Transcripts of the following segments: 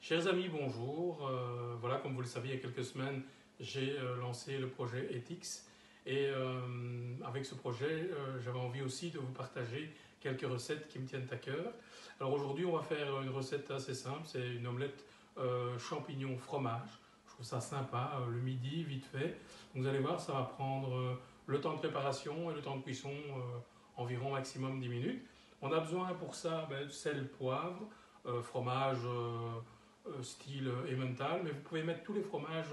Chers amis, bonjour. Voilà, comme vous le savez, il y a quelques semaines, j'ai lancé le projet Ethics. Et avec ce projet, j'avais envie aussi de vous partager quelques recettes qui me tiennent à cœur. Alors aujourd'hui, on va faire une recette assez simple. C'est une omelette champignons fromage. Je trouve ça sympa, le midi, vite fait. Donc vous allez voir, ça va prendre le temps de préparation et le temps de cuisson, environ maximum 10 minutes. On a besoin pour ça sel, poivre, fromage style Emmental, mais vous pouvez mettre tous les fromages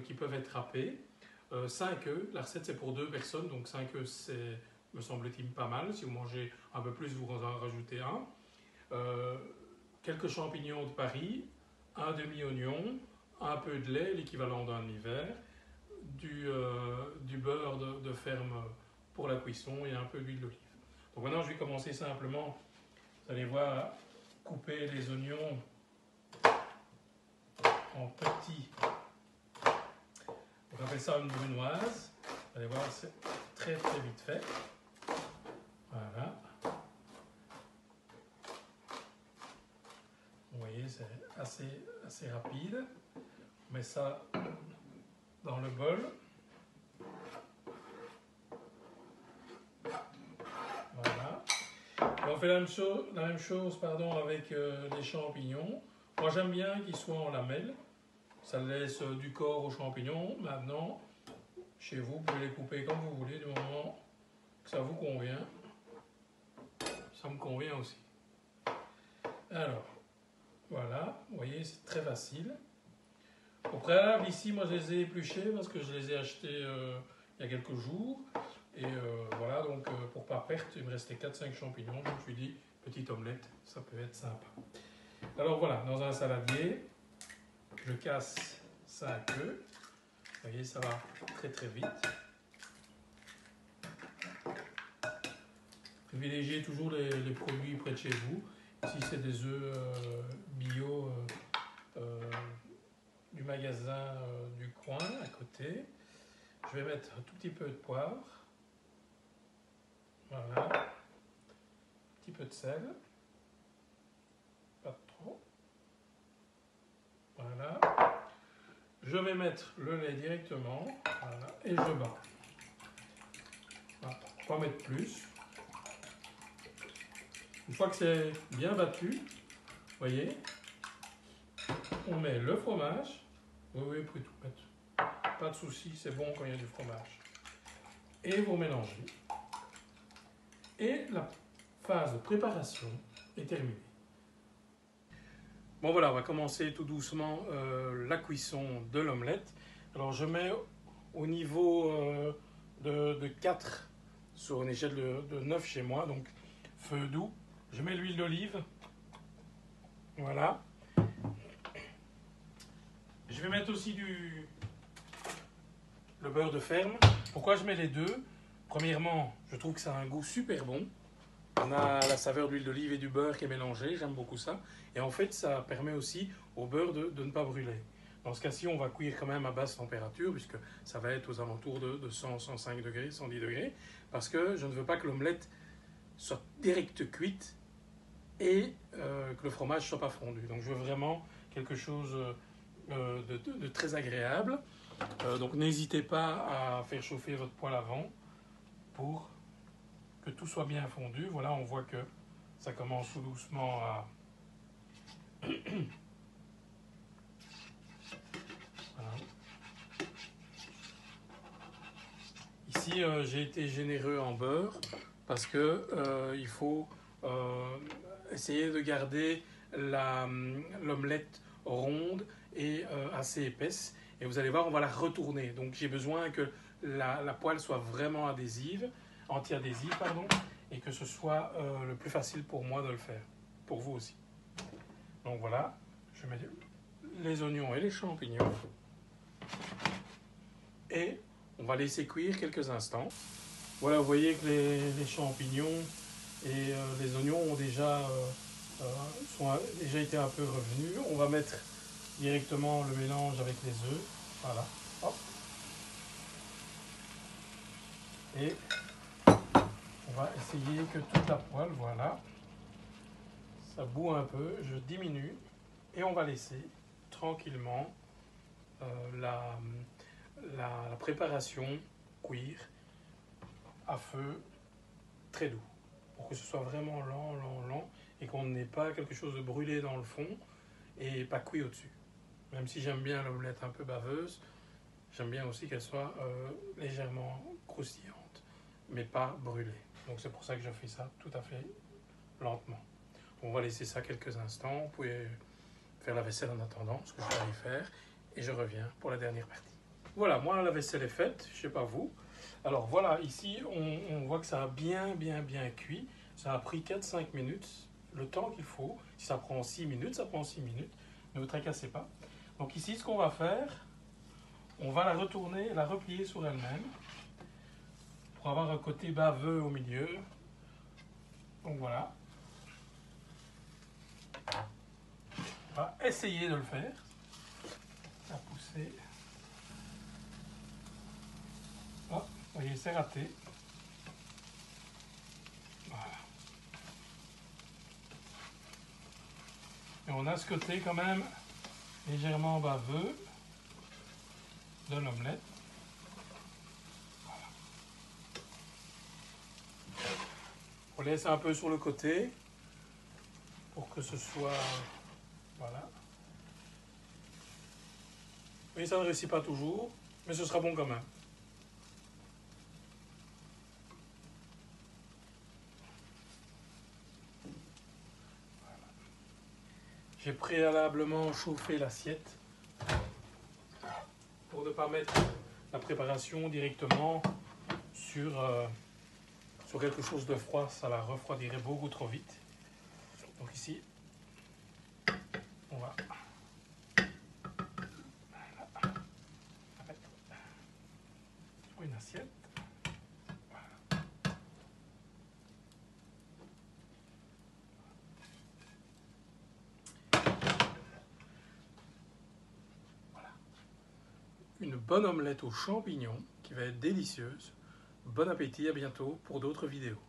qui peuvent être râpés. 5 œufs, la recette c'est pour 2 personnes, donc 5 œufs c'est, me semble-t-il, pas mal. Si vous mangez un peu plus, vous en rajoutez un. Quelques champignons de Paris, un demi-oignon, un peu de lait, l'équivalent d'un demi-verre, du beurre de ferme pour la cuisson et un peu d'huile d'olive. Donc maintenant je vais commencer simplement, vous allez voir, couper les oignons en petits. On appelle ça une brunoise. Vous allez voir, c'est très très vite fait. Voilà. Vous voyez, c'est assez rapide. On met ça dans le bol. Voilà. Et on fait la même chose avec les champignons. Moi j'aime bien qu'ils soient en lamelles. Ça laisse du corps aux champignons. Maintenant, chez vous, vous pouvez les couper comme vous voulez, du moment que ça vous convient. Ça me convient aussi. Alors, voilà, vous voyez, c'est très facile. Au préalable, ici, moi, je les ai épluchés parce que je les ai achetés il y a quelques jours. Et voilà, donc pour pas perdre, il me restait 4-5 champignons. Je me suis dit, petite omelette, ça peut être sympa. Alors voilà, dans un saladier, je casse 5 œufs. Vous voyez, ça va très très vite. Privilégiez toujours les produits près de chez vous. Ici, c'est des œufs bio du magasin du coin à côté. Je vais mettre un tout petit peu de poivre. Voilà. Un petit peu de sel. Pas trop. Voilà. Je vais mettre le lait directement. Voilà. Et je bats. Voilà. Pas mettre plus. Une fois que c'est bien battu, vous voyez, on met le fromage. Oui, vous pouvez tout mettre. Pas de souci, c'est bon quand il y a du fromage. Et vous mélangez. Et la phase de préparation est terminée. Bon voilà, on va commencer tout doucement la cuisson de l'omelette. Alors je mets au niveau de 4 sur une échelle de 9 chez moi, donc feu doux. Je mets l'huile d'olive. Voilà. Je vais mettre aussi le beurre de ferme. Pourquoi je mets les deux? Premièrement, je trouve que ça a un goût super bon. On a la saveur de l'huile d'olive et du beurre qui est mélangée, j'aime beaucoup ça. Et en fait, ça permet aussi au beurre de ne pas brûler. Dans ce cas-ci, on va cuire quand même à basse température, puisque ça va être aux alentours de 100, 105 degrés, 110 degrés, parce que je ne veux pas que l'omelette soit direct cuite et que le fromage ne soit pas fondu. Donc je veux vraiment quelque chose de très agréable. Donc n'hésitez pas à faire chauffer votre poêle avant pour que tout soit bien fondu. Voilà, on voit que ça commence tout doucement à... Voilà. Ici, j'ai été généreux en beurre parce que il faut essayer de garder l'omelette ronde et assez épaisse. Et vous allez voir, on va la retourner. Donc j'ai besoin que la poêle soit vraiment adhésive, anti-adhésive, pardon, et que ce soit le plus facile pour moi de le faire, pour vous aussi. Donc voilà, je mets les oignons et les champignons et on va laisser cuire quelques instants. Voilà, vous voyez que les champignons et les oignons ont déjà été un peu revenus. On va mettre directement le mélange avec les œufs. Voilà. Hop. Et on va essayer que toute la poêle, voilà, ça bout un peu. Je diminue. Et on va laisser tranquillement la préparation cuire à feu très doux, pour que ce soit vraiment lent, lent, lent, et qu'on n'ait pas quelque chose de brûlé dans le fond et pas cuit au-dessus. Même si j'aime bien l'omelette un peu baveuse, j'aime bien aussi qu'elle soit légèrement croustillante, mais pas brûlée. Donc c'est pour ça que je fais ça tout à fait lentement. On va laisser ça quelques instants. Vous pouvez faire la vaisselle en attendant, ce que je vais aller faire, et je reviens pour la dernière partie. Voilà, moi la vaisselle est faite, je ne sais pas vous. Alors voilà, ici on voit que ça a bien cuit. Ça a pris 4-5 minutes, le temps qu'il faut. Si ça prend 6 minutes, ça prend 6 minutes. Ne vous tracassez pas. Donc ici, ce qu'on va faire, on va la retourner, la replier sur elle-même pour avoir un côté baveux au milieu. Donc voilà. On va essayer de le faire. Ça a poussé. Oh, vous voyez, c'est raté. Voilà. Et on a ce côté quand même légèrement baveux de l'omelette. Voilà. On laisse un peu sur le côté pour que ce soit... Voilà. Oui, ça ne réussit pas toujours, mais ce sera bon quand même. J'ai préalablement chauffé l'assiette pour ne pas mettre la préparation directement sur quelque chose de froid. Ça la refroidirait beaucoup trop vite. Donc ici, on va la mettre sur une assiette. Voilà. Une bonne omelette aux champignons qui va être délicieuse. Bon appétit, à bientôt pour d'autres vidéos.